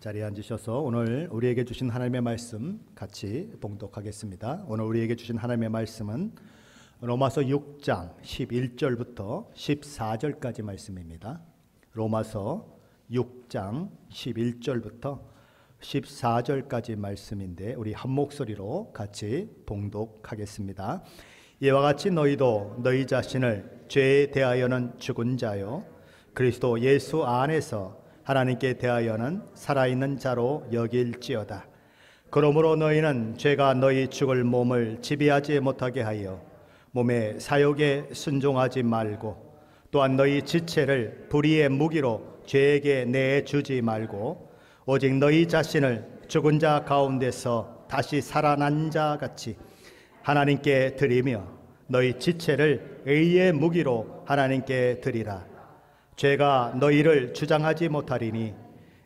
자리에 앉으셔서 오늘 우리에게 주신 하나님의 말씀 같이 봉독하겠습니다. 오늘 우리에게 주신 하나님의 말씀은 로마서 6장 11절부터 14절까지 말씀입니다. 로마서 6장 11절부터 14절까지 말씀인데 우리 한 목소리로 같이 봉독하겠습니다. 이와 같이 너희도 너희 자신을 죄에 대하여는 죽은 자요 그리스도 예수 안에서 하나님께 대하여는 살아있는 자로 여길지어다. 그러므로 너희는 죄가 너희 죽을 몸을 지배하지 못하게 하여 몸의 사욕에 순종하지 말고, 또한 너희 지체를 불의의 무기로 죄에게 내주지 말고, 오직 너희 자신을 죽은 자 가운데서 다시 살아난 자 같이 하나님께 드리며 너희 지체를 의의 무기로 하나님께 드리라. 죄가 너희를 주장하지 못하리니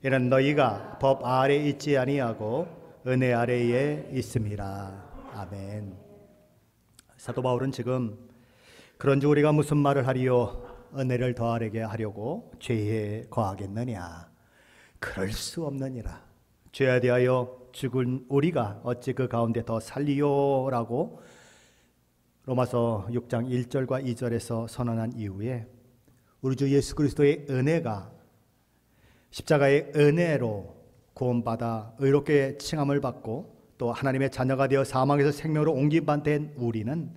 이는 너희가 법 아래 있지 아니하고 은혜 아래에 있음이라. 아멘. 사도 바울은 지금 그런즉 우리가 무슨 말을 하리요? 은혜를 더하게 하려고 죄에 거하겠느냐? 그럴 수 없느니라. 죄에 대하여 죽은 우리가 어찌 그 가운데 더 살리요? 라고 로마서 6장 1절과 2절에서 선언한 이후에 우리 주 예수 그리스도의 은혜가 십자가의 은혜로 구원받아 의롭게 칭함을 받고 또 하나님의 자녀가 되어 사망에서 생명으로 옮김받은 우리는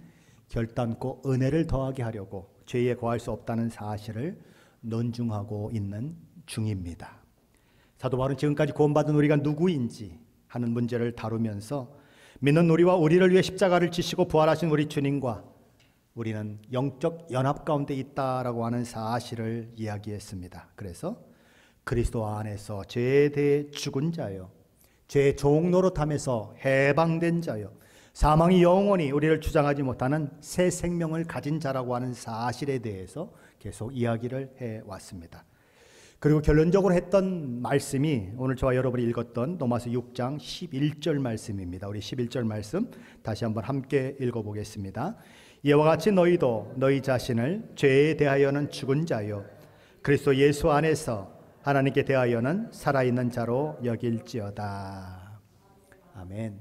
결단코 은혜를 더하게 하려고 죄에 거할 수 없다는 사실을 논중하고 있는 중입니다. 사도 바울은 지금까지 구원받은 우리가 누구인지 하는 문제를 다루면서 믿는 우리와 우리를 위해 십자가를 지시고 부활하신 우리 주님과 우리는 영적 연합 가운데 있다라고 하는 사실을 이야기했습니다. 그래서 그리스도 안에서 죄에 대해 죽은 자요, 죄의 종 노릇함에서 해방된 자요, 사망이 영원히 우리를 주장하지 못하는 새 생명을 가진 자라고 하는 사실에 대해서 계속 이야기를 해왔습니다. 그리고 결론적으로 했던 말씀이 오늘 저와 여러분이 읽었던 로마서 6장 11절 말씀입니다. 우리 11절 말씀 다시 한번 함께 읽어보겠습니다. 이와 같이 너희도 너희 자신을 죄에 대하여는 죽은 자요 그리스도 예수 안에서 하나님께 대하여는 살아있는 자로 여길지어다. 아멘.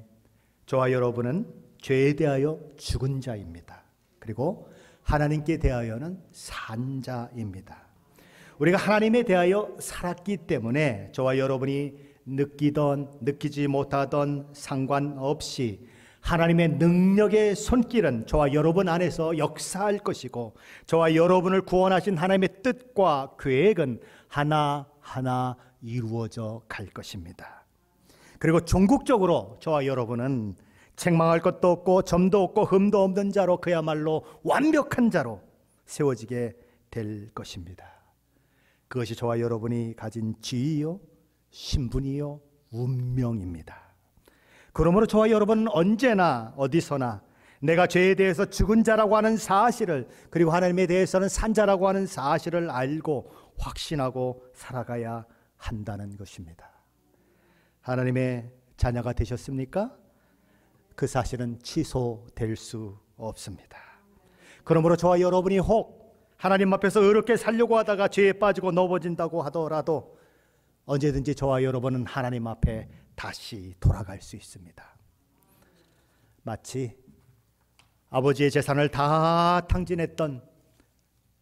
저와 여러분은 죄에 대하여 죽은 자입니다. 그리고 하나님께 대하여는 산 자입니다. 우리가 하나님에 대하여 살았기 때문에 저와 여러분이 느끼던 느끼지 못하던 상관없이 하나님의 능력의 손길은 저와 여러분 안에서 역사할 것이고 저와 여러분을 구원하신 하나님의 뜻과 계획은 하나하나 이루어져 갈 것입니다. 그리고 종국적으로 저와 여러분은 책망할 것도 없고 점도 없고 흠도 없는 자로 그야말로 완벽한 자로 세워지게 될 것입니다. 그것이 저와 여러분이 가진 지위요, 신분이요, 운명입니다. 그러므로 저와 여러분은 언제나 어디서나 내가 죄에 대해서 죽은 자라고 하는 사실을, 그리고 하나님에 대해서는 산 자라고 하는 사실을 알고 확신하고 살아가야 한다는 것입니다. 하나님의 자녀가 되셨습니까? 그 사실은 취소될 수 없습니다. 그러므로 저와 여러분이 혹 하나님 앞에서 의롭게 살려고 하다가 죄에 빠지고 넘어진다고 하더라도 언제든지 저와 여러분은 하나님 앞에 다시 돌아갈 수 있습니다. 마치 아버지의 재산을 다 탕진했던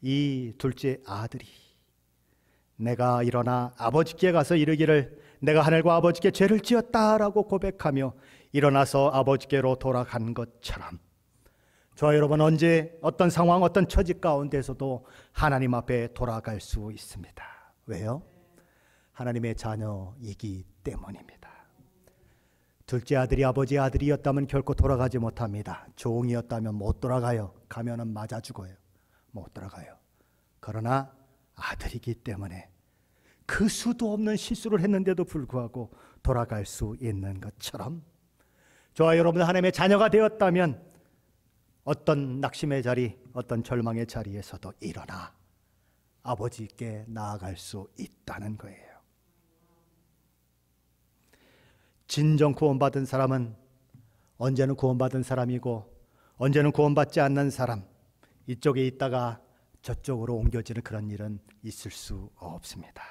이 둘째 아들이 내가 일어나 아버지께 가서 이르기를 내가 하늘과 아버지께 죄를 지었다라고 고백하며 일어나서 아버지께로 돌아간 것처럼 저와 여러분 언제 어떤 상황 어떤 처지 가운데서도 하나님 앞에 돌아갈 수 있습니다. 왜요? 하나님의 자녀이기 때문입니다. 둘째 아들이 아버지의 아들이었다면 결코 돌아가지 못합니다. 종이었다면 못 돌아가요. 가면은 맞아 죽어요. 못 돌아가요. 그러나 아들이기 때문에 그 수도 없는 실수를 했는데도 불구하고 돌아갈 수 있는 것처럼 저와 여러분 하나님의 자녀가 되었다면 어떤 낙심의 자리, 어떤 절망의 자리에서도 일어나 아버지께 나아갈 수 있다는 거예요. 진정 구원받은 사람은 언제는 구원받은 사람이고 언제는 구원받지 않는 사람, 이쪽에 있다가 저쪽으로 옮겨지는 그런 일은 있을 수 없습니다.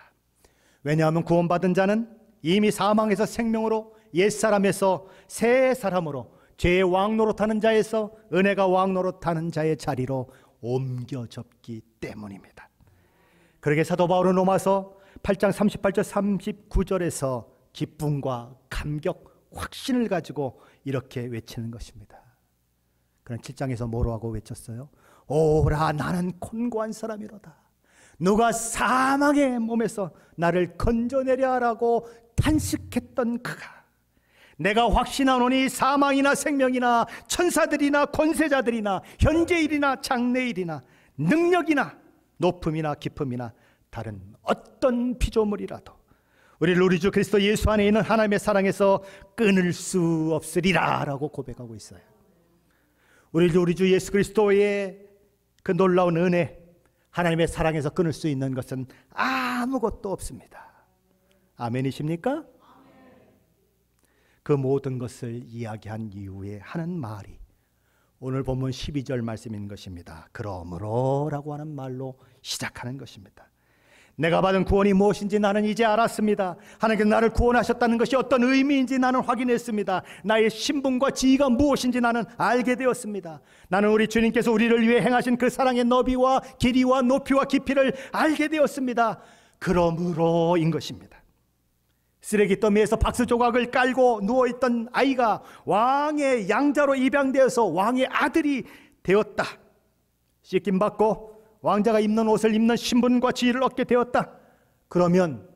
왜냐하면 구원받은 자는 이미 사망에서 생명으로, 옛사람에서 새 사람으로, 죄의 왕노릇하는 자에서 은혜가 왕노릇하는 자의 자리로 옮겨졌기 때문입니다. 그러게 사도 바울은 로마서 8장 38절 39절에서 기쁨과 감격, 확신을 가지고 이렇게 외치는 것입니다. 그런 7장에서 뭐로 하고 외쳤어요? 오라 나는 곤고한 사람이로다. 누가 사망의 몸에서 나를 건져내려 하라고 탄식했던 그가, 내가 확신하노니 사망이나 생명이나 천사들이나 권세자들이나 현재일이나 장래일이나 능력이나 높음이나 깊음이나 다른 어떤 피조물이라도 우리를 우리 주 그리스도 예수 안에 있는 하나님의 사랑에서 끊을 수 없으리라 라고 고백하고 있어요. 우리 주 예수 그리스도의 그 놀라운 은혜, 하나님의 사랑에서 끊을 수 있는 것은 아무것도 없습니다. 아멘이십니까? 그 모든 것을 이야기한 이후에 하는 말이 오늘 본문 12절 말씀인 것입니다. 그러므로 라고 하는 말로 시작하는 것입니다. 내가 받은 구원이 무엇인지 나는 이제 알았습니다. 하나님께서 나를 구원하셨다는 것이 어떤 의미인지 나는 확인했습니다. 나의 신분과 지위가 무엇인지 나는 알게 되었습니다. 나는 우리 주님께서 우리를 위해 행하신 그 사랑의 너비와 길이와 높이와 깊이를 알게 되었습니다. 그러므로인 것입니다. 쓰레기 더미에서 박스 조각을 깔고 누워있던 아이가 왕의 양자로 입양되어서 왕의 아들이 되었다. 씻김 받고 왕자가 입는 옷을 입는 신분과 지위를 얻게 되었다. 그러면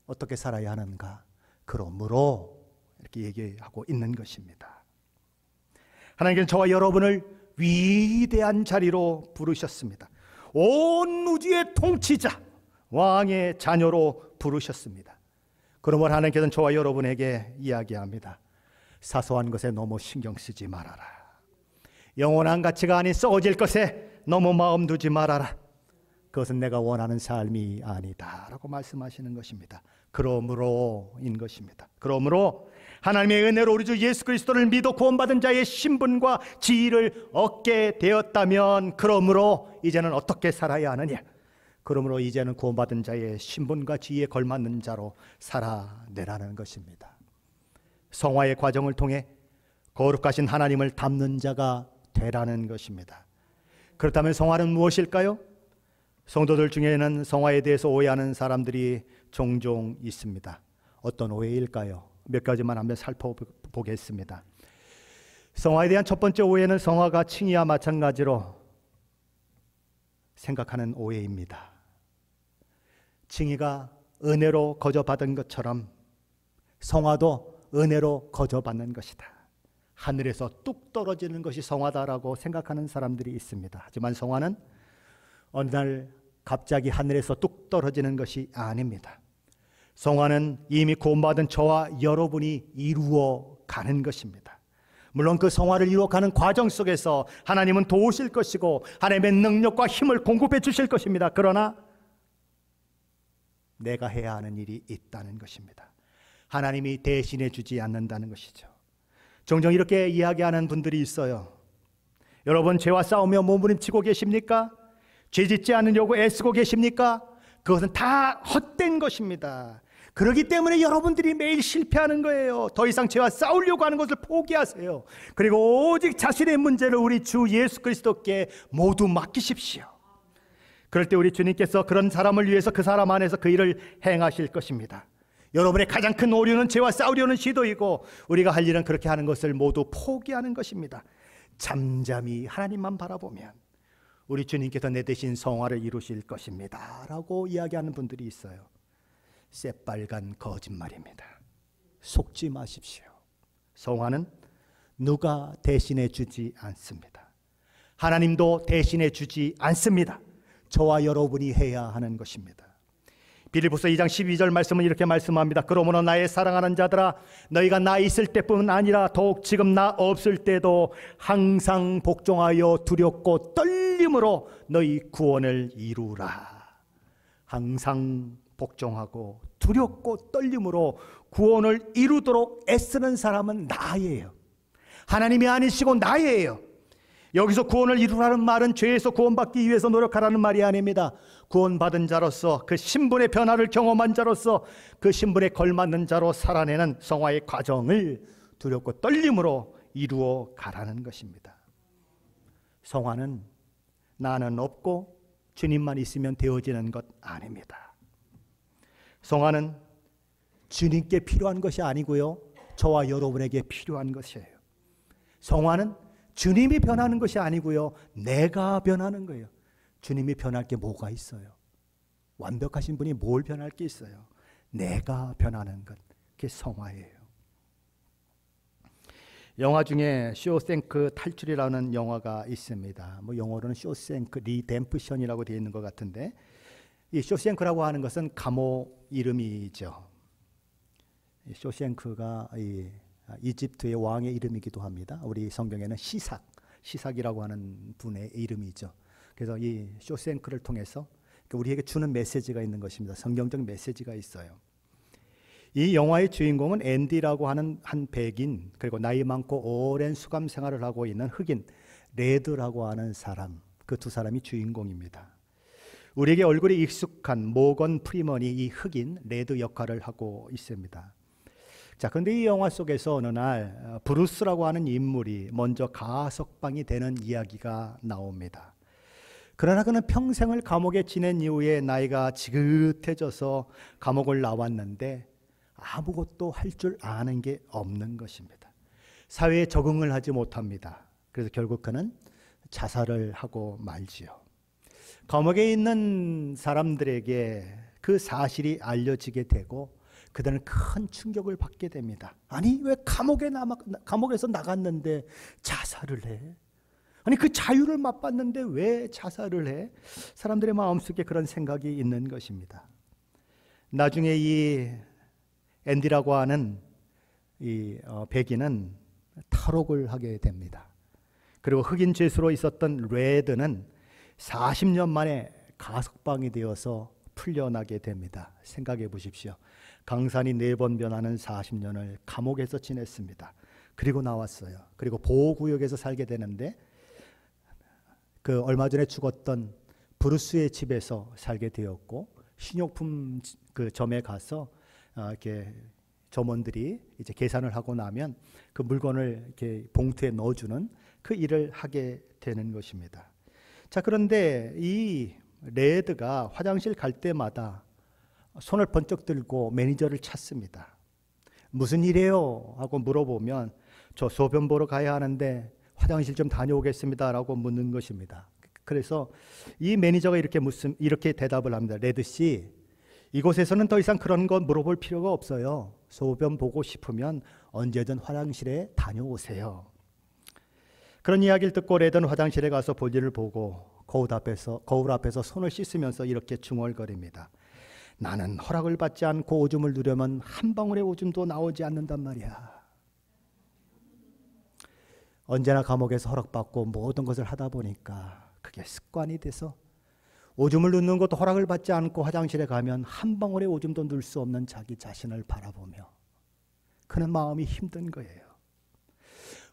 어떻게 살아야 하는가? 그러므로 이렇게 얘기하고 있는 것입니다. 하나님께서는 저와 여러분을 위대한 자리로 부르셨습니다. 온 우주의 통치자, 왕의 자녀로 부르셨습니다. 그러므로 하나님께서는 저와 여러분에게 이야기합니다. 사소한 것에 너무 신경 쓰지 말아라. 영원한 가치가 아닌 썩어질 것에 너무 마음 두지 말아라. 그것은 내가 원하는 삶이 아니다 라고 말씀하시는 것입니다. 그러므로인 것입니다. 그러므로 하나님의 은혜로 우리 주 예수 그리스도를 믿어 구원받은 자의 신분과 지위를 얻게 되었다면, 그러므로 이제는 어떻게 살아야 하느냐? 그러므로 이제는 구원받은 자의 신분과 지위에 걸맞는 자로 살아내라는 것입니다. 성화의 과정을 통해 거룩하신 하나님을 닮는 자가 되라는 것입니다. 그렇다면 성화는 무엇일까요? 성도들 중에는 성화에 대해서 오해하는 사람들이 종종 있습니다. 어떤 오해일까요? 몇 가지만 한번 살펴보겠습니다. 성화에 대한 첫 번째 오해는 성화가 칭의와 마찬가지로 생각하는 오해입니다. 칭의가 은혜로 거저받은 것처럼 성화도 은혜로 거저받는 것이다. 하늘에서 뚝 떨어지는 것이 성화다라고 생각하는 사람들이 있습니다. 하지만 성화는 어느 날 갑자기 하늘에서 뚝 떨어지는 것이 아닙니다. 성화는 이미 구원받은 저와 여러분이 이루어 가는 것입니다. 물론 그 성화를 이루어가는 과정 속에서 하나님은 도우실 것이고 하나님의 능력과 힘을 공급해 주실 것입니다. 그러나 내가 해야 하는 일이 있다는 것입니다. 하나님이 대신해 주지 않는다는 것이죠. 종종 이렇게 이야기하는 분들이 있어요. 여러분, 죄와 싸우며 몸부림치고 계십니까? 죄 짓지 않으려고 애쓰고 계십니까? 그것은 다 헛된 것입니다. 그렇기 때문에 여러분들이 매일 실패하는 거예요. 더 이상 죄와 싸우려고 하는 것을 포기하세요. 그리고 오직 자신의 문제를 우리 주 예수 그리스도께 모두 맡기십시오. 그럴 때 우리 주님께서 그런 사람을 위해서 그 사람 안에서 그 일을 행하실 것입니다. 여러분의 가장 큰 오류는 죄와 싸우려는 시도이고, 우리가 할 일은 그렇게 하는 것을 모두 포기하는 것입니다. 잠잠히 하나님만 바라보면 우리 주님께서 내 대신 성화를 이루실 것입니다 라고 이야기하는 분들이 있어요. 새빨간 거짓말입니다. 속지 마십시오. 성화는 누가 대신해 주지 않습니다. 하나님도 대신해 주지 않습니다. 저와 여러분이 해야 하는 것입니다. 빌립보서 2장 12절 말씀은 이렇게 말씀합니다. 그러므로 나의 사랑하는 자들아, 너희가 나 있을 때뿐 아니라 더욱 지금 나 없을 때도 항상 복종하여 두렵고 떨림으로 너희 구원을 이루라. 항상 복종하고 두렵고 떨림으로 구원을 이루도록 애쓰는 사람은 나예요. 하나님이 아니시고 나예요. 여기서 구원을 이루라는 말은 죄에서 구원받기 위해서 노력하라는 말이 아닙니다. 구원받은 자로서 그 신분의 변화를 경험한 자로서 그 신분에 걸맞는 자로 살아내는 성화의 과정을 두렵고 떨림으로 이루어 가라는 것입니다. 성화는 나는 없고 주님만 있으면 되어지는 것 아닙니다. 성화는 주님께 필요한 것이 아니고요, 저와 여러분에게 필요한 것이에요. 성화는 주님이 변하는 것이 아니고요, 내가 변하는 거예요. 주님이 변할 게 뭐가 있어요? 완벽하신 분이 뭘 변할 게 있어요? 내가 변하는 것, 그게 성화예요. 영화 중에 쇼생크 탈출이라는 영화가 있습니다. 영어로는 쇼생크 리뎀프션이라고 되어 있는 것 같은데, 이 쇼생크라고 하는 것은 감옥 이름이죠. 쇼생크가 이집트의 왕의 이름이기도 합니다. 우리 성경에는 시삭이라고 하는 분의 이름이죠. 그래서 이 쇼생크를 통해서 우리에게 주는 메시지가 있는 것입니다. 성경적 메시지가 있어요. 이 영화의 주인공은 앤디라고 하는 한 백인, 그리고 나이 많고 오랜 수감 생활을 하고 있는 흑인 레드라고 하는 사람, 그 두 사람이 주인공입니다. 우리에게 얼굴이 익숙한 모건 프리먼이 이 흑인 레드 역할을 하고 있습니다. 자, 그런데 이 영화 속에서 어느 날 브루스라고 하는 인물이 먼저 가석방이 되는 이야기가 나옵니다. 그러나 그는 평생을 감옥에 지낸 이후에 나이가 지긋해져서 감옥을 나왔는데 아무것도 할 줄 아는 게 없는 것입니다. 사회에 적응을 하지 못합니다. 그래서 결국 그는 자살을 하고 말지요. 감옥에 있는 사람들에게 그 사실이 알려지게 되고 그들은 큰 충격을 받게 됩니다. 아니, 왜 감옥에서 나갔는데 자살을 해? 아니, 그 자유를 맛봤는데 왜 자살을 해? 사람들의 마음속에 그런 생각이 있는 것입니다. 나중에 이 앤디라고 하는 이 백인은 탈옥을 하게 됩니다. 그리고 흑인 죄수로 있었던 레드는 40년 만에 가석방이 되어서 풀려나게 됩니다. 생각해 보십시오. 강산이 4번 변하는 40년을 감옥에서 지냈습니다. 그리고 나왔어요. 그리고 보호구역에서 살게 되는데 그 얼마 전에 죽었던 브루스의 집에서 살게 되었고, 식료품 그 점에 가서 이렇게 점원들이 이제 계산을 하고 나면 그 물건을 이렇게 봉투에 넣어주는 그 일을 하게 되는 것입니다. 자, 그런데 이 레드가 화장실 갈 때마다 손을 번쩍 들고 매니저를 찾습니다. 무슨 일이에요? 하고 물어보면 저 소변 보러 가야 하는데 화장실 좀 다녀오겠습니다 라고 묻는 것입니다. 그래서 이 매니저가 이렇게 대답을 합니다. 레드 씨, 이곳에서는 더 이상 그런 거 물어볼 필요가 없어요. 소변 보고 싶으면 언제든 화장실에 다녀오세요. 그런 이야기를 듣고 레드는 화장실에 가서 볼일을 보고 거울 앞에서 손을 씻으면서 이렇게 중얼거립니다. 나는 허락을 받지 않고 오줌을 누려면 한 방울의 오줌도 나오지 않는단 말이야. 언제나 감옥에서 허락받고 모든 것을 하다 보니까 그게 습관이 돼서 오줌을 누는 것도 허락을 받지 않고 화장실에 가면 한 방울의 오줌도 넣을 수 없는 자기 자신을 바라보며 그는 마음이 힘든 거예요.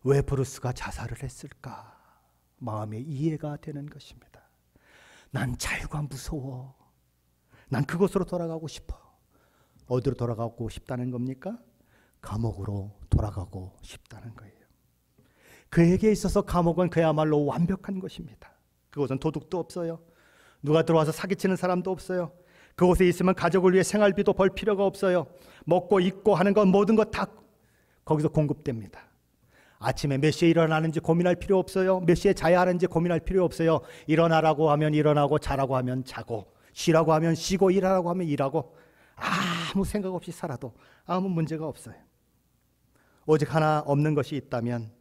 왜 브루스가 자살을 했을까? 마음에 이해가 되는 것입니다. 난 자유가 무서워. 난 그곳으로 돌아가고 싶어. 어디로 돌아가고 싶다는 겁니까? 감옥으로 돌아가고 싶다는 거예요. 그에게 있어서 감옥은 그야말로 완벽한 것입니다. 그곳은 도둑도 없어요. 누가 들어와서 사기치는 사람도 없어요. 그곳에 있으면 가족을 위해 생활비도 벌 필요가 없어요. 먹고 입고 하는 건 모든 것 다 거기서 공급됩니다. 아침에 몇 시에 일어나는지 고민할 필요 없어요. 몇 시에 자야 하는지 고민할 필요 없어요. 일어나라고 하면 일어나고, 자라고 하면 자고, 쉬라고 하면 쉬고, 일하라고 하면 일하고, 아무 생각 없이 살아도 아무 문제가 없어요. 오직 하나 없는 것이 있다면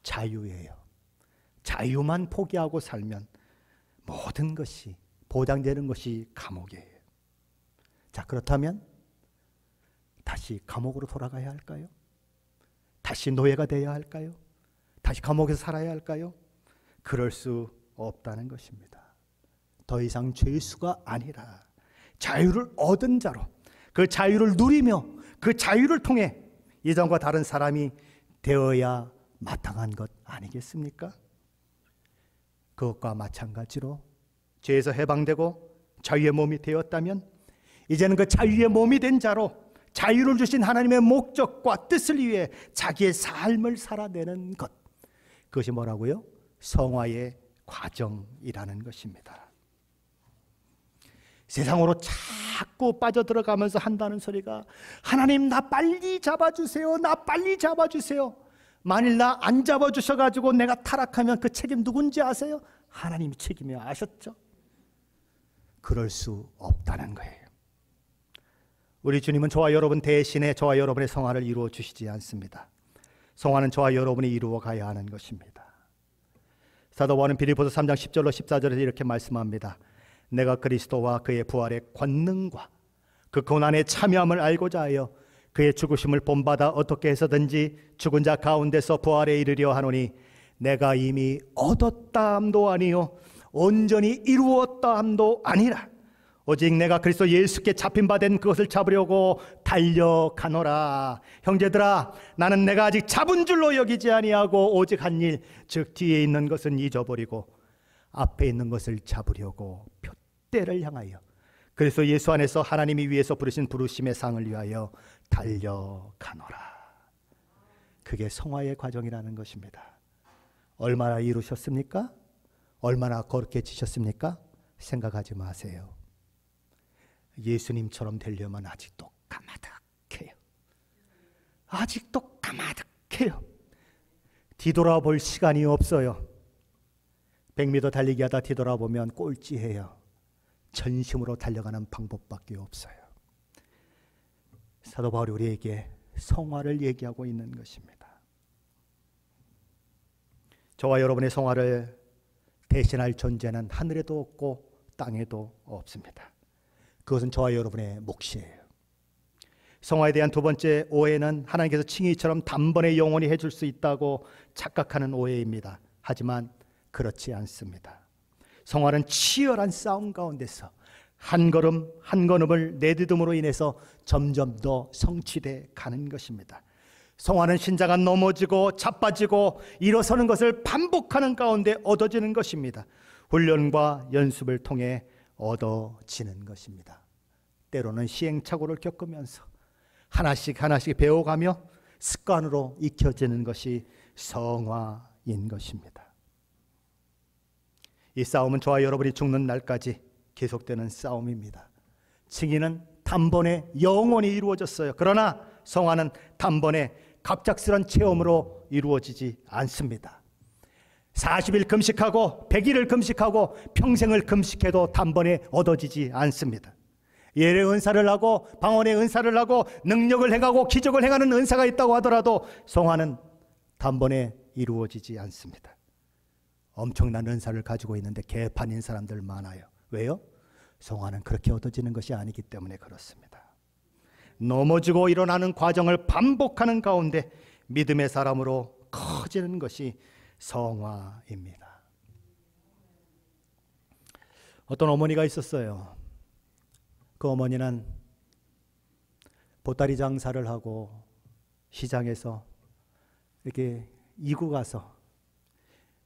자유예요. 자유만 포기하고 살면 모든 것이 보장되는 것이 감옥이에요. 자, 그렇다면 다시 감옥으로 돌아가야 할까요? 다시 노예가 되어야 할까요? 다시 감옥에서 살아야 할까요? 그럴 수 없다는 것입니다. 더 이상 죄수가 아니라 자유를 얻은 자로, 그 자유를 누리며 그 자유를 통해 이전과 다른 사람이 되어야 마땅한 것 아니겠습니까? 그것과 마찬가지로 죄에서 해방되고 자유의 몸이 되었다면 이제는 그 자유의 몸이 된 자로 자유를 주신 하나님의 목적과 뜻을 위해 자기의 삶을 살아내는 것, 그것이 뭐라고요? 성화의 과정이라는 것입니다. 세상으로 자꾸 빠져들어가면서 한다는 소리가 하나님 나 빨리 잡아주세요, 나 빨리 잡아주세요. 만일 나 안 잡아주셔가지고 내가 타락하면 그 책임 누군지 아세요? 하나님이 책임이야. 아셨죠? 그럴 수 없다는 거예요. 우리 주님은 저와 여러분 대신에 저와 여러분의 성화를 이루어 주시지 않습니다. 성화는 저와 여러분이 이루어 가야 하는 것입니다. 사도 바울은 빌립보서 3장 10절로 14절에서 이렇게 말씀합니다. 내가 그리스도와 그의 부활의 권능과 그 고난의 참여함을 알고자 하여 그의 죽으심을 본받아 어떻게 해서든지 죽은 자 가운데서 부활에 이르려 하노니 내가 이미 얻었다 함도 아니요 온전히 이루었다 함도 아니라 오직 내가 그리스도 예수께 잡힌 바 된 그것을 잡으려고 달려가노라. 형제들아, 나는 내가 아직 잡은 줄로 여기지 아니하고 오직 한 일, 즉 뒤에 있는 것은 잊어버리고 앞에 있는 것을 잡으려고 표대를 향하여 그리스도 예수 안에서 하나님이 위에서 부르신 부르심의 상을 위하여 달려가노라. 그게 성화의 과정이라는 것입니다. 얼마나 이루셨습니까? 얼마나 거룩해지셨습니까? 생각하지 마세요. 예수님처럼 되려면 아직도 까마득해요. 아직도 까마득해요. 뒤돌아볼 시간이 없어요. 100m 달리기 하다 뒤돌아보면 꼴찌해요. 전심으로 달려가는 방법밖에 없어요. 사도 바울이 우리에게 성화를 얘기하고 있는 것입니다. 저와 여러분의 성화를 대신할 존재는 하늘에도 없고 땅에도 없습니다. 그것은 저와 여러분의 몫이에요. 성화에 대한 두 번째 오해는 하나님께서 칭의처럼 단번에 영원히 해줄 수 있다고 착각하는 오해입니다. 하지만 그렇지 않습니다. 성화는 치열한 싸움 가운데서 한 걸음 한 걸음을 내딛음으로 인해서 점점 더 성취돼 가는 것입니다. 성화는 신자가 넘어지고 자빠지고 일어서는 것을 반복하는 가운데 얻어지는 것입니다. 훈련과 연습을 통해 얻어지는 것입니다. 때로는 시행착오를 겪으면서 하나씩 하나씩 배워가며 습관으로 익혀지는 것이 성화인 것입니다. 이 싸움은 저와 여러분이 죽는 날까지 계속되는 싸움입니다. 칭의는 단번에 영원히 이루어졌어요. 그러나 성화는 단번에 갑작스런 체험으로 이루어지지 않습니다. 40일 금식하고 100일을 금식하고 평생을 금식해도 단번에 얻어지지 않습니다. 예의 은사를 하고 방언의 은사를 하고 능력을 행하고 기적을 행하는 은사가 있다고 하더라도 성화는 단번에 이루어지지 않습니다. 엄청난 은사를 가지고 있는데 개판인 사람들 많아요. 왜요? 성화는 그렇게 얻어지는 것이 아니기 때문에 그렇습니다. 넘어지고 일어나는 과정을 반복하는 가운데 믿음의 사람으로 커지는 것이 성화입니다. 어떤 어머니가 있었어요. 그 어머니는 보따리 장사를 하고 시장에서 이렇게 이구 가서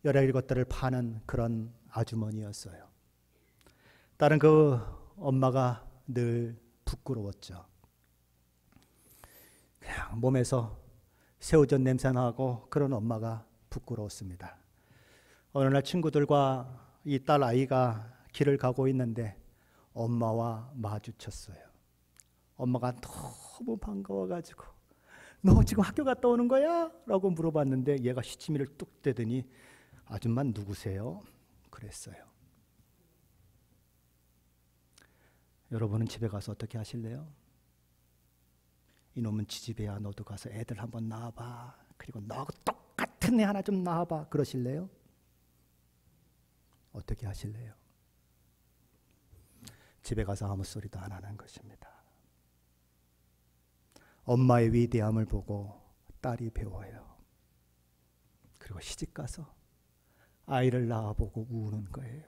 여러 가지 것들을 파는 그런 아주머니였어요. 딸은 그 엄마가 늘 부끄러웠죠. 그냥 몸에서 새우젓 냄새 나고 그런 엄마가 부끄러웠습니다. 어느 날 친구들과 이 딸 아이가 길을 가고 있는데 엄마와 마주쳤어요. 엄마가 너무 반가워가지고 너 지금 학교 갔다 오는 거야? 라고 물어봤는데 얘가 시치미를 뚝 떼더니 아줌마 누구세요? 그랬어요. 여러분은 집에 가서 어떻게 하실래요? 이놈은 지지배야, 너도 가서 애들 한번 낳아봐. 그리고 너하고 똑같은 애 하나 좀 낳아봐. 그러실래요? 어떻게 하실래요? 집에 가서 아무 소리도 안 하는 것입니다. 엄마의 위대함을 보고 딸이 배워요. 그리고 시집가서 아이를 낳아보고 우는 거예요.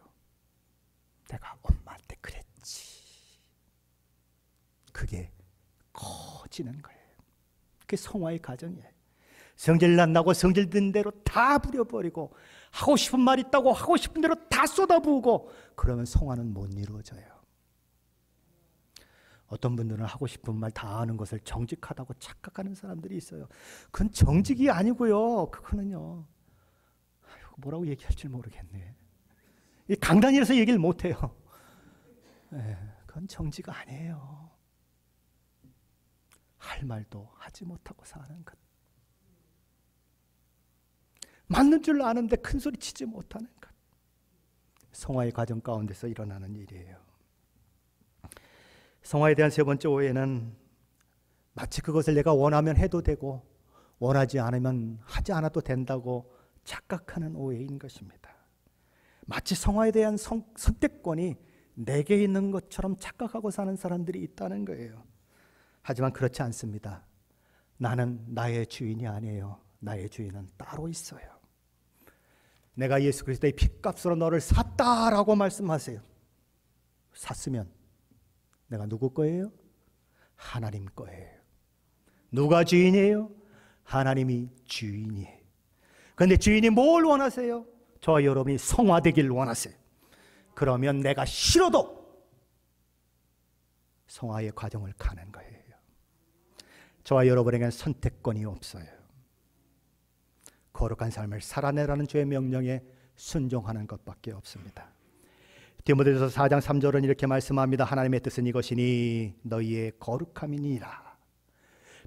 내가 엄마한테 그랬지. 그게 커지는 거예요. 그게 성화의 과정이에요. 성질 난다고 성질 든 대로 다 부려버리고 하고 싶은 말 있다고 하고 싶은 대로 다 쏟아부으고 그러면 성화는 못 이루어져요. 어떤 분들은 하고 싶은 말 다 하는 것을 정직하다고 착각하는 사람들이 있어요. 그건 정직이 아니고요. 그거는요. 뭐라고 얘기할 줄 모르겠네. 강단이라서 얘기를 못해요. 그건 정지가 아니에요. 할 말도 하지 못하고 사는 것. 맞는 줄 아는데 큰 소리 치지 못하는 것. 성화의 과정 가운데서 일어나는 일이에요. 성화에 대한 세 번째 오해는 마치 그것을 내가 원하면 해도 되고 원하지 않으면 하지 않아도 된다고 착각하는 오해인 것입니다. 마치 성화에 대한 선택권이 내게 있는 것처럼 착각하고 사는 사람들이 있다는 거예요. 하지만 그렇지 않습니다. 나는 나의 주인이 아니에요. 나의 주인은 따로 있어요. 내가 예수 그리스도의 핏값으로 너를 샀다라고 말씀하세요. 샀으면 내가 누구 거예요? 하나님 거예요. 누가 주인이에요? 하나님이 주인이에요. 그런데 주인이 뭘 원하세요? 저와 여러분이 성화되길 원하세요. 그러면 내가 싫어도 성화의 과정을 가는 거예요. 저와 여러분에게는 선택권이 없어요. 거룩한 삶을 살아내라는 주의 명령에 순종하는 것밖에 없습니다. 디모데전서 4장 3절은 이렇게 말씀합니다. 하나님의 뜻은 이것이니 너희의 거룩함이니라.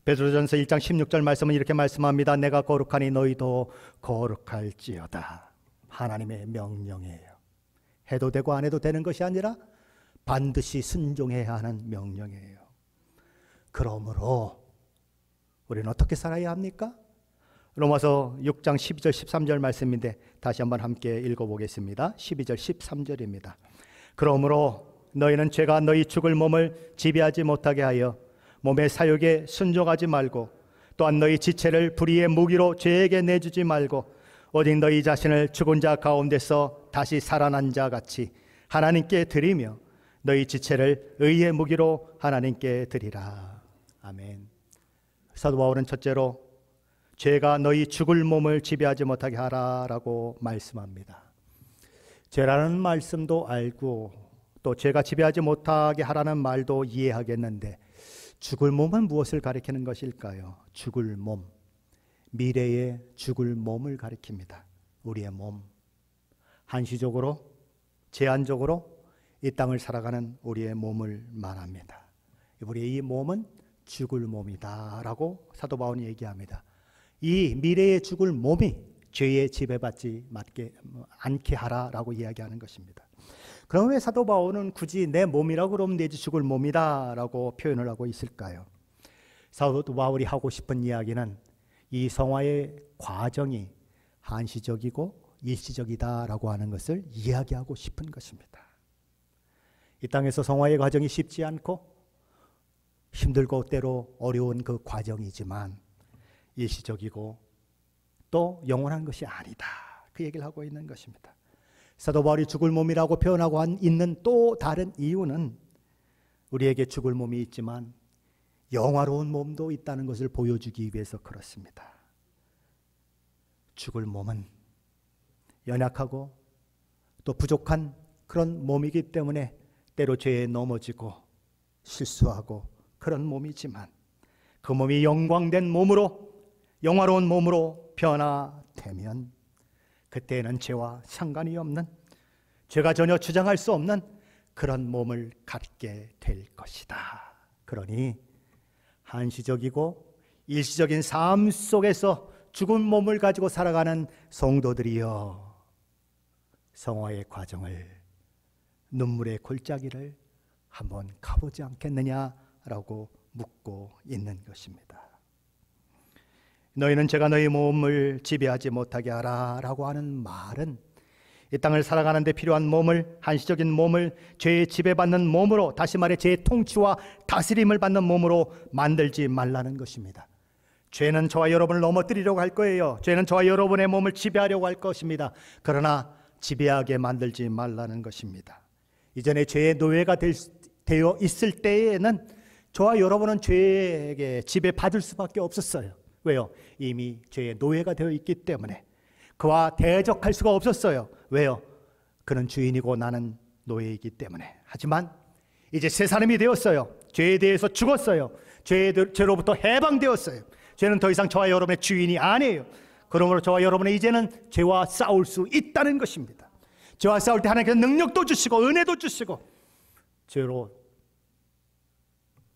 베드로전서 1장 16절 말씀은 이렇게 말씀합니다. 내가 거룩하니 너희도 거룩할지어다. 하나님의 명령이에요. 해도 되고 안 해도 되는 것이 아니라 반드시 순종해야 하는 명령이에요. 그러므로 우리는 어떻게 살아야 합니까? 로마서 6장 12절 13절 말씀인데 다시 한번 함께 읽어보겠습니다. 12절 13절입니다. 그러므로 너희는 죄가 너희 죽을 몸을 지배하지 못하게 하여 몸의 사욕에 순종하지 말고 또한 너희 지체를 불의의 무기로 죄에게 내주지 말고 오직 너희 자신을 죽은 자 가운데서 다시 살아난 자 같이 하나님께 드리며 너희 지체를 의의 무기로 하나님께 드리라. 아멘. 사도 바울은 첫째로 죄가 너희 죽을 몸을 지배하지 못하게 하라라고 말씀합니다. 죄라는 말씀도 알고 또 죄가 지배하지 못하게 하라는 말도 이해하겠는데 죽을 몸은 무엇을 가리키는 것일까요? 죽을 몸, 미래의 죽을 몸을 가리킵니다. 우리의 몸, 한시적으로 제한적으로 이 땅을 살아가는 우리의 몸을 말합니다. 우리의 이 몸은 죽을 몸이다 라고 사도 바울이 얘기합니다. 이 미래의 죽을 몸이 죄에 지배받지 않게 하라라고 이야기하는 것입니다. 그럼 왜 사도 바울은 굳이 내 몸이라고 그러면 되지 죽을 몸이다 라고 표현을 하고 있을까요? 사도 바울이 하고 싶은 이야기는 이 성화의 과정이 한시적이고 일시적이다 라고 하는 것을 이야기하고 싶은 것입니다. 이 땅에서 성화의 과정이 쉽지 않고 힘들고 때로 어려운 그 과정이지만 일시적이고 또 영원한 것이 아니다. 그 얘기를 하고 있는 것입니다. 사도 바울이 죽을 몸이라고 표현하고 있는 또 다른 이유는 우리에게 죽을 몸이 있지만 영화로운 몸도 있다는 것을 보여주기 위해서 그렇습니다. 죽을 몸은 연약하고 또 부족한 그런 몸이기 때문에 때로 죄에 넘어지고 실수하고 그런 몸이지만 그 몸이 영광된 몸으로 영화로운 몸으로 변화되면 그때는 죄와 상관이 없는 죄가 전혀 주장할 수 없는 그런 몸을 갖게 될 것이다. 그러니 한시적이고 일시적인 삶 속에서 죽은 몸을 가지고 살아가는 성도들이여 성화의 과정을 눈물의 골짜기를 한번 가보지 않겠느냐라고 묻고 있는 것입니다. 너희는 제가 너희 몸을 지배하지 못하게 하라 라고 하는 말은 이 땅을 살아가는 데 필요한 몸을 한시적인 몸을 죄의 지배받는 몸으로 다시 말해 죄의 통치와 다스림을 받는 몸으로 만들지 말라는 것입니다. 죄는 저와 여러분을 넘어뜨리려고 할 거예요. 죄는 저와 여러분의 몸을 지배하려고 할 것입니다. 그러나 지배하게 만들지 말라는 것입니다. 이전에 죄의 노예가 되어 있을 때에는 저와 여러분은 죄에게 지배받을 수밖에 없었어요. 왜요? 이미 죄의 노예가 되어 있기 때문에 그와 대적할 수가 없었어요. 왜요? 그는 주인이고 나는 노예이기 때문에. 하지만 이제 새 사람이 되었어요. 죄에 대해서 죽었어요. 죄로부터 해방되었어요. 죄는 더 이상 저와 여러분의 주인이 아니에요. 그러므로 저와 여러분은 이제는 죄와 싸울 수 있다는 것입니다. 죄와 싸울 때 하나님께서 능력도 주시고 은혜도 주시고 죄로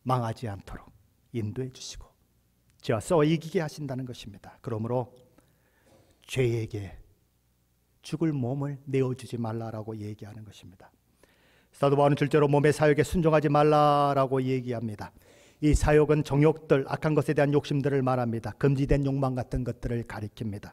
망하지 않도록 인도해 주시고 죄와 싸워 이기게 하신다는 것입니다. 그러므로 죄에게 죽을 몸을 내어주지 말라라고 얘기하는 것입니다. 사도 바울은 실제로 몸의 사욕에 순종하지 말라라고 얘기합니다. 이 사욕은 정욕들, 악한 것에 대한 욕심들을 말합니다. 금지된 욕망 같은 것들을 가리킵니다.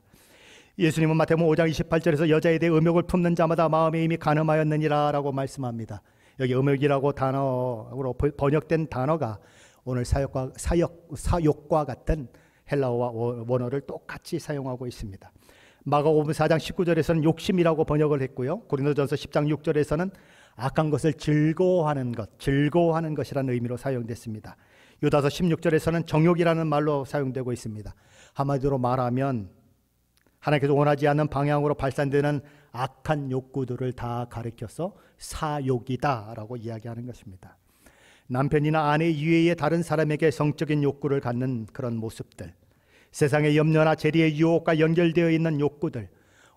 예수님은 마태복음 5장 28절에서 여자에 대해 음욕을 품는 자마다 마음에 이미 간음하였느니라 라고 말씀합니다. 여기 음욕이라고 단어로 번역된 단어가 오늘 사욕과 같은 헬라어와 원어를 똑같이 사용하고 있습니다. 마가복음 4장 19절에서는 욕심이라고 번역을 했고요. 고린도전서 10장 6절에서는 악한 것을 즐거워하는 것이라는 의미로 사용됐습니다. 유다서 16절에서는 정욕이라는 말로 사용되고 있습니다. 한마디로 말하면 하나님께서 원하지 않는 방향으로 발산되는 악한 욕구들을 다 가리켜서 사욕이다라고 이야기하는 것입니다. 남편이나 아내 이외의 다른 사람에게 성적인 욕구를 갖는 그런 모습들, 세상의 염려나 재리의 유혹과 연결되어 있는 욕구들,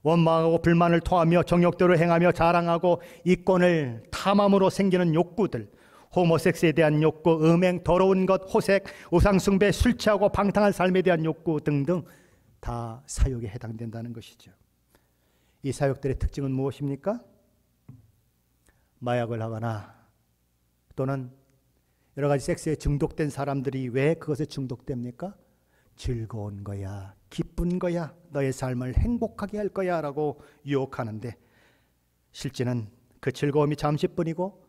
원망하고 불만을 토하며 정욕대로 행하며 자랑하고 이권을 탐함으로 생기는 욕구들, 호모섹스에 대한 욕구, 음행, 더러운 것, 호색, 우상숭배, 술 취하고 방탕한 삶에 대한 욕구 등등 다 사욕에 해당된다는 것이죠. 이 사욕들의 특징은 무엇입니까? 마약을 하거나 또는 여러 가지 섹스에 중독된 사람들이 왜 그것에 중독됩니까? 즐거운 거야, 기쁜 거야, 너의 삶을 행복하게 할 거야 라고 유혹하는데 실제는 그 즐거움이 잠시뿐이고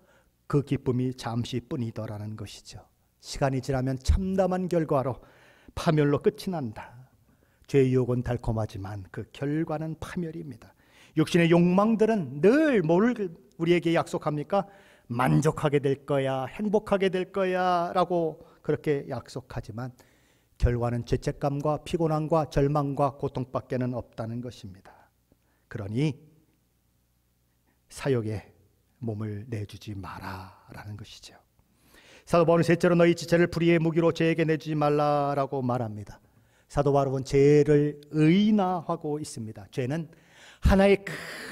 그 기쁨이 잠시뿐이더라는 것이죠. 시간이 지나면 참담한 결과로 파멸로 끝이 난다. 죄의 유혹은 달콤하지만 그 결과는 파멸입니다. 육신의 욕망들은 늘 뭘 우리에게 약속합니까? 만족하게 될 거야, 행복하게 될 거야 라고 그렇게 약속하지만 결과는 죄책감과 피곤함과 절망과 고통밖에는 없다는 것입니다. 그러니 사욕에 몸을 내주지 마라라는 것이죠. 사도 바울은 셋째로 너희 지체를 불의의 무기로 죄에게 내주지 말라라고 말합니다. 사도 바울은 죄를 의인화하고 있습니다. 죄는 하나의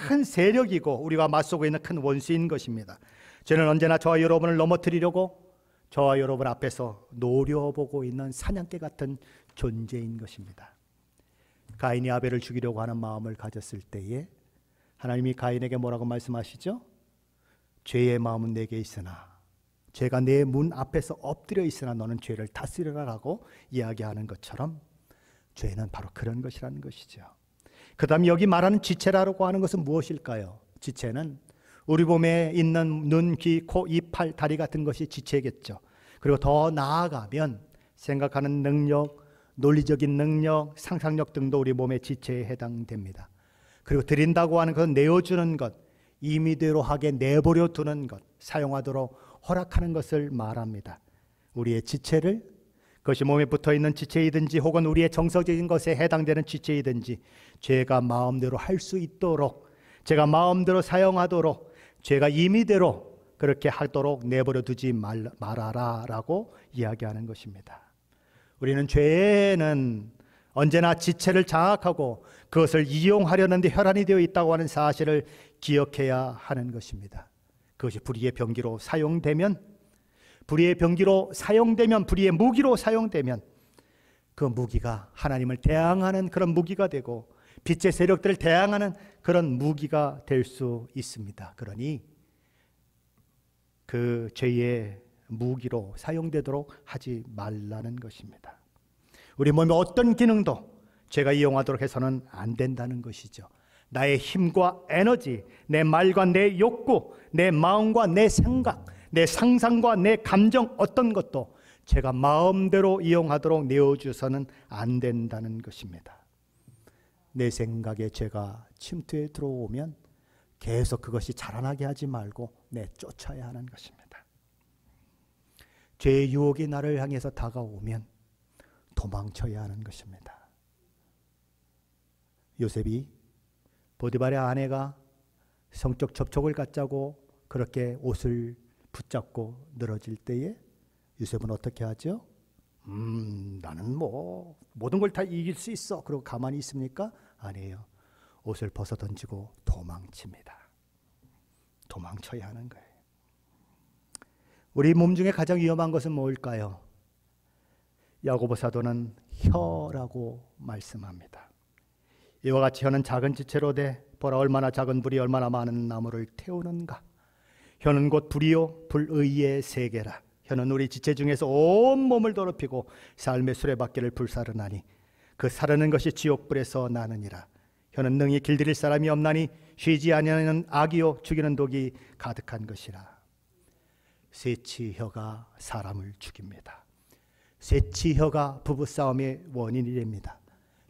큰 세력이고 우리가 맞서고 있는 큰 원수인 것입니다. 죄는 언제나 저와 여러분을 넘어뜨리려고 저와 여러분 앞에서 노려보고 있는 사냥개 같은 존재인 것입니다. 가인이 아벨을 죽이려고 하는 마음을 가졌을 때에 하나님이 가인에게 뭐라고 말씀하시죠? 죄의 마음은 내게 있으나 죄가 내 문 앞에서 엎드려 있으나 너는 죄를 다스리라라고 이야기하는 것처럼 죄는 바로 그런 것이라는 것이죠. 그 다음 여기 말하는 지체라고 하는 것은 무엇일까요? 지체는 우리 몸에 있는 눈, 귀, 코, 입, 팔, 다리 같은 것이 지체겠죠. 그리고 더 나아가면 생각하는 능력, 논리적인 능력, 상상력 등도 우리 몸의 지체에 해당됩니다. 그리고 드린다고 하는 것은 내어주는 것, 임의대로 하게 내버려 두는 것, 사용하도록 허락하는 것을 말합니다. 우리의 지체를, 그것이 몸에 붙어있는 지체이든지 혹은 우리의 정서적인 것에 해당되는 지체이든지 죄가 마음대로 할 수 있도록, 제가 마음대로 사용하도록, 죄가 임의대로 그렇게 하도록 내버려 두지 말아라라고 이야기하는 것입니다. 우리는 죄는 언제나 지체를 장악하고 그것을 이용하려는 데 혈안이 되어 있다고 하는 사실을 기억해야 하는 것입니다. 그것이 불의의 병기로 사용되면, 불의의 무기로 사용되면 그 무기가 하나님을 대항하는 그런 무기가 되고 빛의 세력들을 대항하는 그런 무기가 될 수 있습니다. 그러니 그 죄의 무기로 사용되도록 하지 말라는 것입니다. 우리 몸의 어떤 기능도 죄가 이용하도록 해서는 안 된다는 것이죠. 나의 힘과 에너지, 내 말과 내 욕구, 내 마음과 내 생각, 내 상상과 내 감정, 어떤 것도 제가 마음대로 이용하도록 내어주서는 안 된다는 것입니다. 내 생각에 죄가 침투해 들어오면 계속 그것이 자라나게 하지 말고 내쫓아야 하는 것입니다. 죄의 유혹이 나를 향해서 다가오면 도망쳐야 하는 것입니다. 요셉이 보디발의 아내가 성적 접촉을 갖자고 그렇게 옷을 붙잡고 늘어질 때에 요셉은 어떻게 하죠? 나는 뭐 모든 걸 다 이길 수 있어. 그러고 가만히 있습니까? 아니에요. 옷을 벗어 던지고 도망칩니다. 도망쳐야 하는 거예요. 우리 몸 중에 가장 위험한 것은 뭘까요? 야고보 사도는 혀라고 말씀합니다. 이와 같이 혀는 작은 지체로 돼 보라 얼마나 작은 불이 얼마나 많은 나무를 태우는가. 혀는 곧 불이요 불의의 세계라. 혀는 우리 지체 중에서 온 몸을 더럽히고 삶의 수레바퀴를 불사르나니 그 사르는 것이 지옥불에서 나느니라. 혀는 능히 길들일 사람이 없나니 쉬지 아니하는 악이요 죽이는 독이 가득한 것이라. 쇠치혀가 사람을 죽입니다. 쇠치혀가 부부싸움의 원인이 됩니다.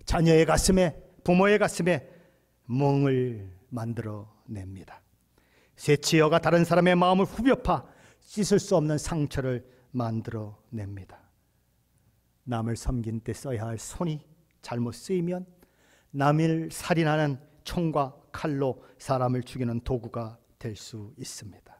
자녀의 가슴에, 부모의 가슴에 멍을 만들어냅니다. 쇠치혀가 다른 사람의 마음을 후벼파 씻을 수 없는 상처를 만들어냅니다. 남을 섬긴 때 써야 할 손이 잘못 쓰이면 남을 살인하는 총과 칼로 사람을 죽이는 도구가 될 수 있습니다.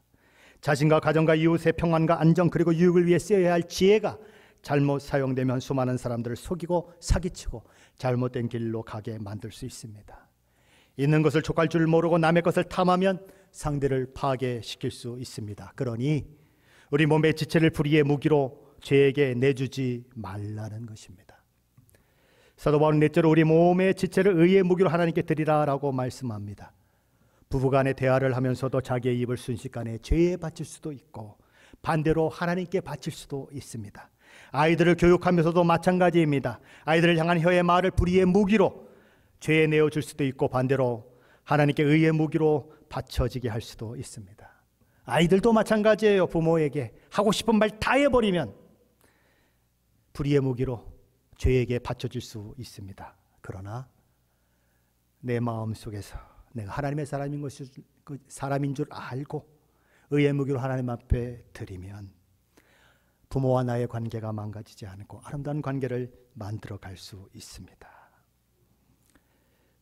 자신과 가정과 이웃의 평안과 안정 그리고 유익을 위해 쓰여야 할 지혜가 잘못 사용되면 수많은 사람들을 속이고 사기치고 잘못된 길로 가게 만들 수 있습니다. 있는 것을 족할 줄 모르고 남의 것을 탐하면 상대를 파괴시킬 수 있습니다. 그러니 우리 몸의 지체를 불의의 무기로 죄에게 내주지 말라는 것입니다. 사도 바울은 넷째로 우리 몸의 지체를 의의 무기로 하나님께 드리라라고 말씀합니다. 부부간의 대화를 하면서도 자기의 입을 순식간에 죄에 바칠 수도 있고 반대로 하나님께 바칠 수도 있습니다. 아이들을 교육하면서도 마찬가지입니다. 아이들을 향한 혀의 말을 불의의 무기로 죄에 내어줄 수도 있고 반대로 하나님께 의의 무기로 바쳐지게 할 수도 있습니다. 아이들도 마찬가지예요. 부모에게 하고 싶은 말 다 해버리면 불의의 무기로 죄에게 바쳐질 수 있습니다. 그러나 내 마음속에서 내가 하나님의 사람인 줄 알고 의의 무기로 하나님 앞에 드리면 부모와 나의 관계가 망가지지 않고 아름다운 관계를 만들어 갈 수 있습니다.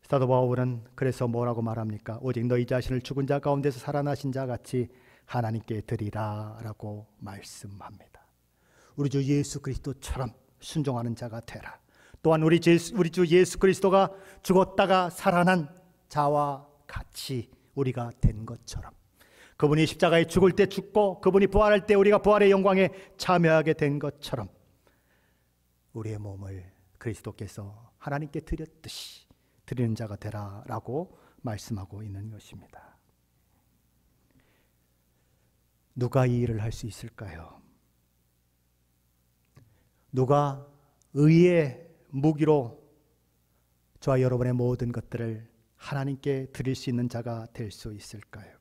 사도 바울은 그래서 뭐라고 말합니까? 오직 너희 자신을 죽은 자 가운데서 살아나신 자 같이 하나님께 드리라 라고 말씀합니다. 우리 주 예수 그리스도처럼 순종하는 자가 되라. 또한 우리 주 예수 그리스도가 죽었다가 살아난 자와 같이 우리가 된 것처럼 그분이 십자가에 죽을 때 죽고 그분이 부활할 때 우리가 부활의 영광에 참여하게 된 것처럼 우리의 몸을 그리스도께서 하나님께 드렸듯이 드리는 자가 되라 라고 말씀하고 있는 것입니다. 누가 이 일을 할 수 있을까요? 누가 의의 무기로 저와 여러분의 모든 것들을 하나님께 드릴 수 있는 자가 될 수 있을까요?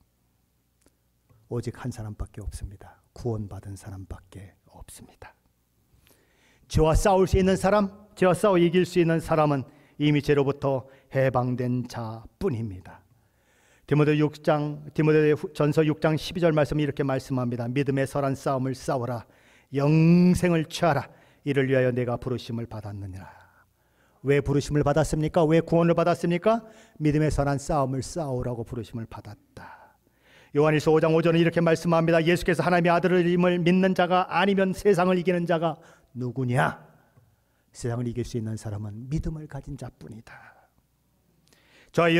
오직 한 사람밖에 없습니다. 구원받은 사람밖에 없습니다. 죄와 싸울 수 있는 사람, 죄와 싸워 이길 수 있는 사람은 이미 죄로부터 해방된 자뿐입니다. 디모데전서 6장 12절 말씀이 이렇게 말씀합니다. 믿음의 선한 싸움을 싸우라. 영생을 취하라. 이를 위하여 내가 부르심을 받았느니라. 왜 부르심을 받았습니까? 왜 구원을 받았습니까? 믿음의 선한 싸움을 싸우라고 부르심을 받았다. 요한일서 5장 5절은 이렇게 말씀합니다. 예수께서 하나님의 아들임을 믿는 자가 아니면 세상을 이기는 자가 누구냐? 세상을 이길 수 있는 사람은 믿음을 가진 자뿐이다. 저와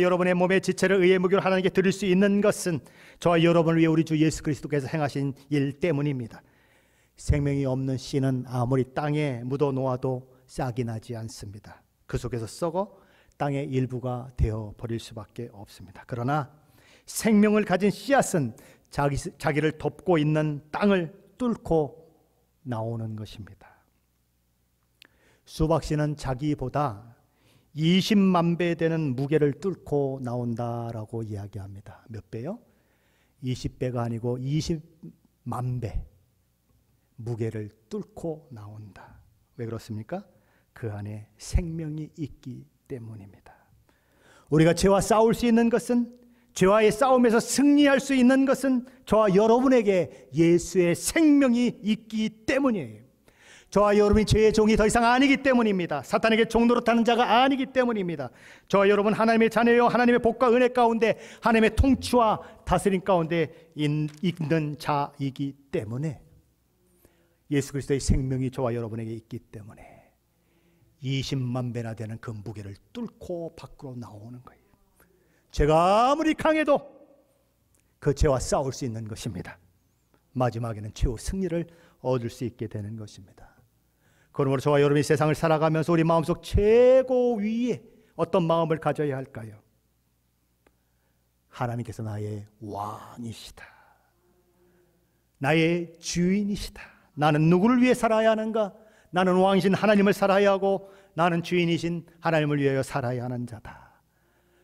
여러분의 몸의 지체를 의의 무기로 하나님께 드릴 수 있는 것은 저와 여러분을 위해 우리 주 예수 그리스도께서 행하신 일 때문입니다. 생명이 없는 씨는 아무리 땅에 묻어 놓아도 싹이 나지 않습니다. 그 속에서 썩어 땅의 일부가 되어 버릴 수밖에 없습니다. 그러나 생명을 가진 씨앗은 자기를 덮고 있는 땅을 뚫고 나오는 것입니다. 수박씨는 자기보다 20만 배 되는 무게를 뚫고 나온다라고 이야기합니다. 몇 배요? 20배가 아니고 20만 배 무게를 뚫고 나온다. 왜 그렇습니까? 그 안에 생명이 있기 때문입니다. 우리가 죄와 싸울 수 있는 것은, 죄와의 싸움에서 승리할 수 있는 것은 저와 여러분에게 예수의 생명이 있기 때문이에요. 저와 여러분이 죄의 종이 더 이상 아니기 때문입니다. 사탄에게 종노릇하는 자가 아니기 때문입니다. 저와 여러분 하나님의 자녀요, 하나님의 복과 은혜 가운데 하나님의 통치와 다스림 가운데 있는 자이기 때문에, 예수 그리스도의 생명이 저와 여러분에게 있기 때문에 20만 배나 되는 그 무게를 뚫고 밖으로 나오는 거예요. 죄가 아무리 강해도 그 죄와 싸울 수 있는 것입니다. 마지막에는 최후 승리를 얻을 수 있게 되는 것입니다. 그러므로 저와 여러분이 세상을 살아가면서 우리 마음속 최고 위에 어떤 마음을 가져야 할까요? 하나님께서 나의 왕이시다, 나의 주인이시다. 나는 누구를 위해 살아야 하는가? 나는 왕이신 하나님을 살아야 하고 나는 주인이신 하나님을 위하여 살아야 하는 자다.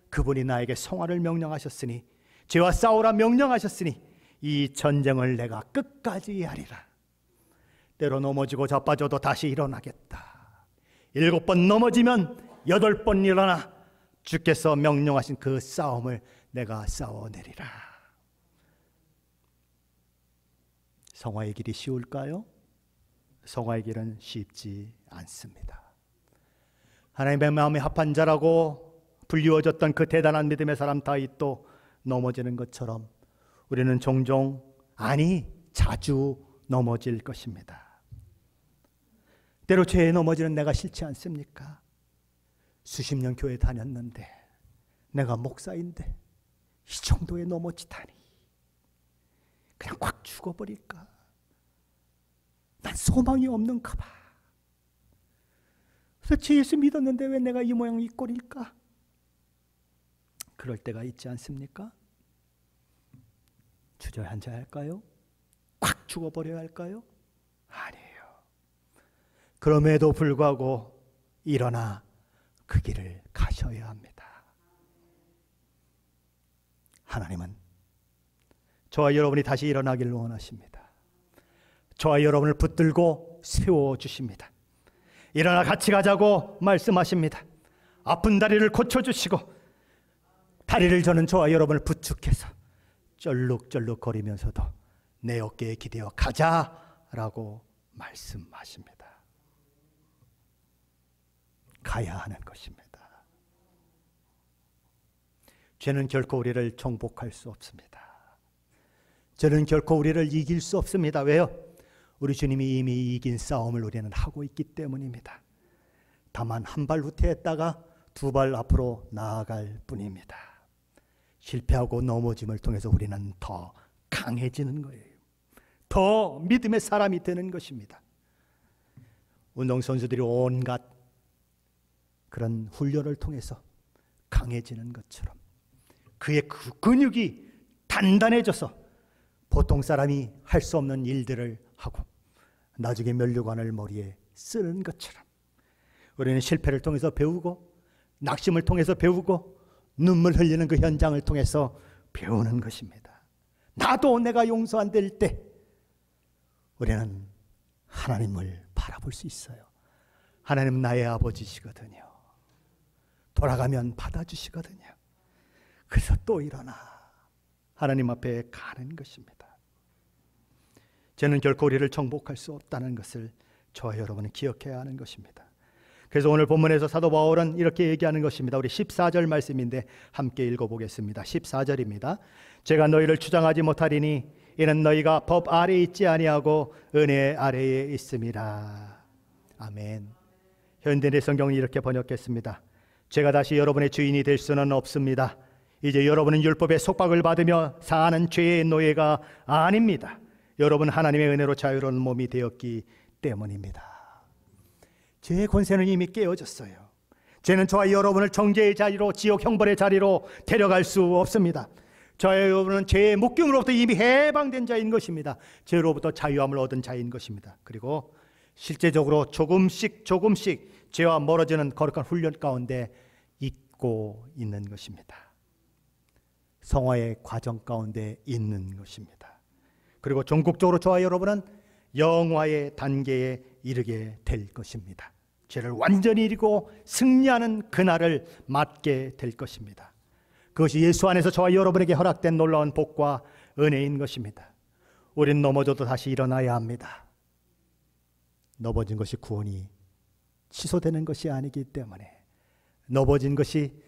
그분이 나에게 성화를 명령하셨으니, 죄와 싸우라 명령하셨으니 이 전쟁을 내가 끝까지 하리라. 때로 넘어지고 자빠져도 다시 일어나겠다. 7번 넘어지면 8번 일어나 주께서 명령하신 그 싸움을 내가 싸워내리라. 성화의 길이 쉬울까요? 성화의 길은 쉽지 않습니다. 하나님의 마음에 합한 자라고 불리워졌던 그 대단한 믿음의 사람 다윗도 넘어지는 것처럼 우리는 종종, 아니 자주 넘어질 것입니다. 때로 죄에 넘어지는 내가 싫지 않습니까? 수십 년 교회 다녔는데, 내가 목사인데 이 정도에 넘어지다니, 그냥 꽉 죽어버릴까? 난 소망이 없는가 봐. 그래서 예수 믿었는데 왜 내가 이 모양 이 꼴일까? 그럴 때가 있지 않습니까? 주저앉아야 할까요? 꽉 죽어버려야 할까요? 아니에요. 그럼에도 불구하고 일어나 그 길을 가셔야 합니다. 하나님은 저와 여러분이 다시 일어나기를 원하십니다. 저와 여러분을 붙들고 세워주십니다. 일어나 같이 가자고 말씀하십니다. 아픈 다리를 고쳐주시고, 다리를 저는 저와 여러분을 부축해서 쩔룩쩔룩 거리면서도 내 어깨에 기대어 가자라고 말씀하십니다. 가야 하는 것입니다. 죄는 결코 우리를 정복할 수 없습니다. 죄는 결코 우리를 이길 수 없습니다. 왜요? 우리 주님이 이미 이긴 싸움을 우리는 하고 있기 때문입니다. 다만 한 발 후퇴했다가 2발 앞으로 나아갈 뿐입니다. 실패하고 넘어짐을 통해서 우리는 더 강해지는 거예요. 더 믿음의 사람이 되는 것입니다. 운동선수들이 온갖 그런 훈련을 통해서 강해지는 것처럼 그의 그 근육이 단단해져서 보통 사람이 할 수 없는 일들을 하고 나중에 면류관을 머리에 쓰는 것처럼 우리는 실패를 통해서 배우고, 낙심을 통해서 배우고, 눈물 흘리는 그 현장을 통해서 배우는 것입니다. 나도 내가 용서 안 될 때 우리는 하나님을 바라볼 수 있어요. 하나님은 나의 아버지시거든요. 돌아가면 받아주시거든요. 그래서 또 일어나 하나님 앞에 가는 것입니다. 죄는 결코 우리를 정복할 수 없다는 것을 저와 여러분은 기억해야 하는 것입니다. 그래서 오늘 본문에서 사도 바울은 이렇게 얘기하는 것입니다. 우리 14절 말씀인데 함께 읽어보겠습니다. 14절입니다. 제가 너희를 주장하지 못하리니 이는 너희가 법 아래에 있지 아니하고 은혜 아래에 있음이라. 아멘. 현대의 성경은 이렇게 번역했습니다. 제가 다시 여러분의 주인이 될 수는 없습니다. 이제 여러분은 율법의 속박을 받으며 사는 죄의 노예가 아닙니다. 여러분 하나님의 은혜로 자유로운 몸이 되었기 때문입니다. 죄의 권세는 이미 깨어졌어요. 죄는 저와 여러분을 정죄의 자리로, 지옥 형벌의 자리로 데려갈 수 없습니다. 저와 여러분은 죄의 묶임으로부터 이미 해방된 자인 것입니다. 죄로부터 자유함을 얻은 자인 것입니다. 그리고 실제적으로 조금씩 죄와 멀어지는 거룩한 훈련 가운데 있고 있는 것입니다. 성화의 과정 가운데 있는 것입니다. 그리고 종국적으로 저와 여러분은 영화의 단계에 이르게 될 것입니다. 죄를 완전히 이기고 승리하는 그날을 맞게 될 것입니다. 그것이 예수 안에서 저와 여러분에게 허락된 놀라운 복과 은혜인 것입니다. 우린 넘어져도 다시 일어나야 합니다. 넘어진 것이 구원이 취소되는 것이 아니기 때문에, 넘어진 것이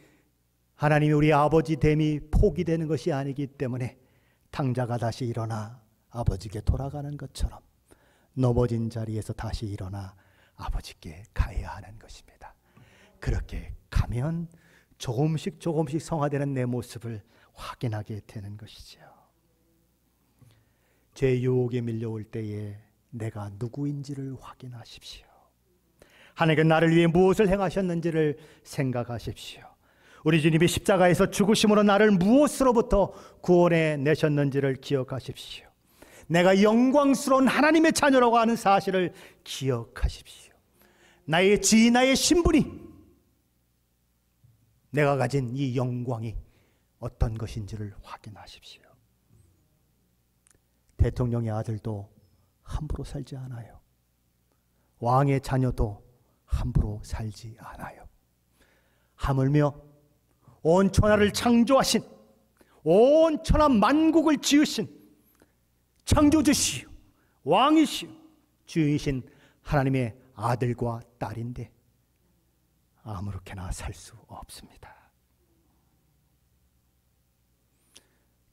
하나님이 우리 아버지 됨이 포기되는 것이 아니기 때문에 탕자가 다시 일어나 아버지께 돌아가는 것처럼 넘어진 자리에서 다시 일어나 아버지께 가야 하는 것입니다. 그렇게 가면 조금씩 성화되는 내 모습을 확인하게 되는 것이죠. 죄의 유혹에 밀려올 때에 내가 누구인지를 확인하십시오. 하나님께 나를 위해 무엇을 행하셨는지를 생각하십시오. 우리 주님이 십자가에서 죽으심으로 나를 무엇으로부터 구원해 내셨는지를 기억하십시오. 내가 영광스러운 하나님의 자녀라고 하는 사실을 기억하십시오. 나의 지위, 나의 신분이, 내가 가진 이 영광이 어떤 것인지를 확인하십시오. 대통령의 아들도 함부로 살지 않아요. 왕의 자녀도 함부로 살지 않아요. 하물며 온 천하를 창조하신, 온 천하 만국을 지으신 창조주시요 왕이시요 주이신 하나님의 아들과 딸인데 아무렇게나 살 수 없습니다.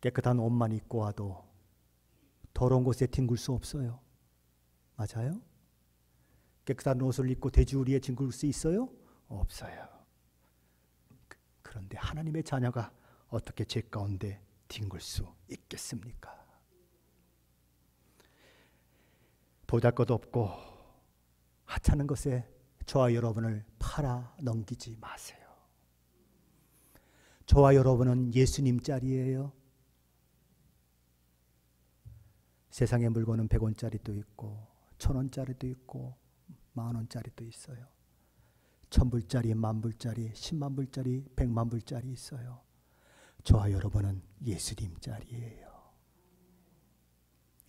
깨끗한 옷만 입고 와도 더러운 곳에 뒹굴 수 없어요. 맞아요? 깨끗한 옷을 입고 돼지우리에 뒹굴 수 있어요? 없어요. 그런데 하나님의 자녀가 어떻게 죄 가운데 뒹굴 수 있겠습니까? 보잘것없고 하찮은 것에 저와 여러분을 팔아 넘기지 마세요. 저와 여러분은 예수님 짤이에요. 세상의 물건은 100원짜리도 있고 1000원짜리도 있고 10,000원짜리도 있어요. 1000불짜리, 10,000불짜리, 100,000불짜리, 100,000불짜리 있어요. 저와 여러분은 예수님 짤이에요.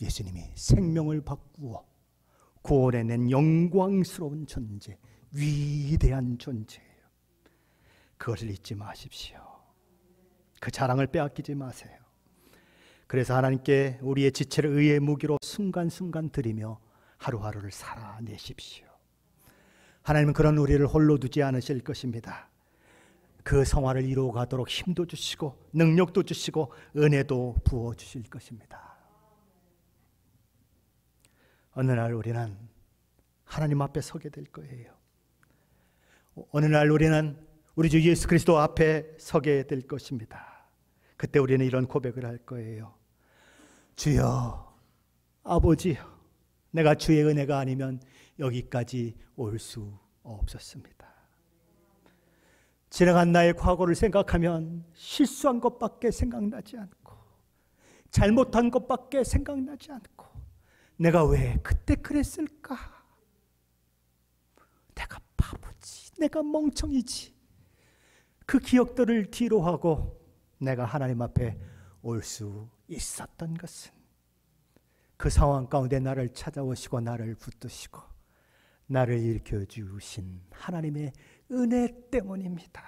예수님이 생명을 바꾸어 구원해낸 영광스러운 존재, 위대한 존재예요. 그것을 잊지 마십시오. 그 자랑을 빼앗기지 마세요. 그래서 하나님께 우리의 지체를 의의 무기로 순간순간 드리며 하루하루를 살아내십시오. 하나님은 그런 우리를 홀로 두지 않으실 것입니다. 그 성화를 이루어가도록 힘도 주시고 능력도 주시고 은혜도 부어주실 것입니다. 어느 날 우리는 하나님 앞에 서게 될 거예요. 어느 날 우리는 우리 주 예수 그리스도 앞에 서게 될 것입니다. 그때 우리는 이런 고백을 할 거예요. 주여, 아버지여, 내가 주의 은혜가 아니면 여기까지 올 수 없었습니다. 지나간 나의 과거를 생각하면 실수한 것밖에 생각나지 않고 잘못한 것밖에 생각나지 않고 내가 왜 그때 그랬을까? 내가 바보지, 내가 멍청이지. 그 기억들을 뒤로 하고 내가 하나님 앞에 올 수 있었던 것은 그 상황 가운데 나를 찾아오시고 나를 붙드시고 나를 일으켜주신 하나님의 은혜 때문입니다.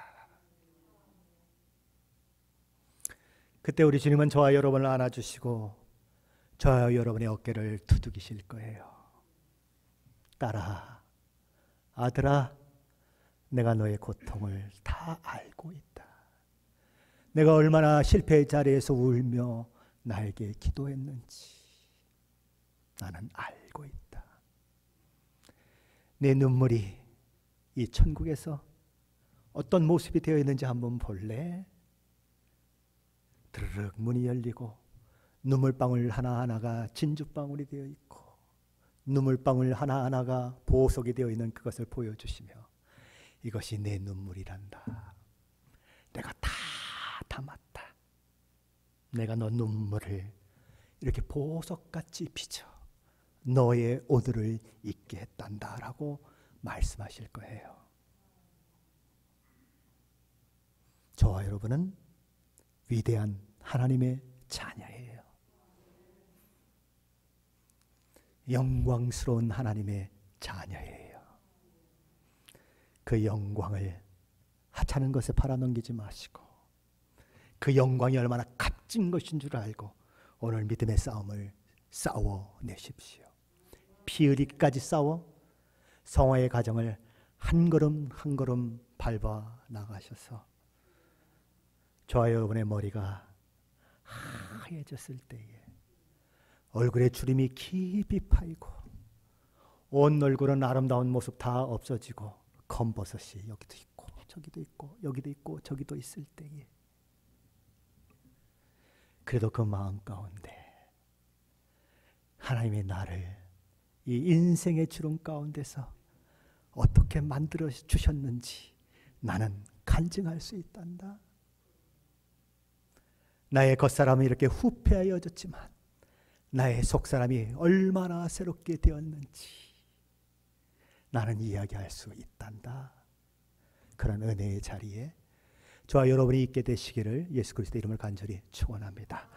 그때 우리 주님은 저와 여러분을 안아주시고 저와 여러분의 어깨를 두드기실 거예요. 딸아, 아들아, 내가 너의 고통을 다 알고 있다. 내가 얼마나 실패의 자리에서 울며 나에게 기도했는지 나는 알고 있다. 내 눈물이 이 천국에서 어떤 모습이 되어 있는지 한번 볼래? 드르륵 문이 열리고 눈물방울 하나하나가 진주방울이 되어 있고 눈물방울 하나하나가 보석이 되어 있는 그것을 보여주시며 이것이 내 눈물이란다. 내가 다 담았다. 내가 너 눈물을 이렇게 보석같이 빚어 너의 오늘을 잊게 했단다 라고 말씀하실 거예요. 저와 여러분은 위대한 하나님의 자녀예요. 영광스러운 하나님의 자녀예요. 그 영광을 하찮은 것에 팔아넘기지 마시고 그 영광이 얼마나 값진 것인 줄 알고 오늘 믿음의 싸움을 싸워내십시오. 피 흘리기까지 싸워 성화의 과정을 한 걸음 한 걸음 밟아 나가셔서 저와 여러분의 머리가 하얘졌을 때에 얼굴에 주름이 깊이 파이고 온 얼굴은 아름다운 모습 다 없어지고 검버섯이 여기도 있고 저기도 있고 여기도 있고 저기도 있을 때에 그래도 그 마음 가운데 하나님이 나를 이 인생의 주름 가운데서 어떻게 만들어 주셨는지 나는 간증할 수 있단다. 나의 겉사람은 이렇게 후패하여졌지만 나의 속사람이 얼마나 새롭게 되었는지 나는 이야기할 수 있단다. 그런 은혜의 자리에 저와 여러분이 있게 되시기를 예수 그리스도의 이름을 간절히 축원합니다.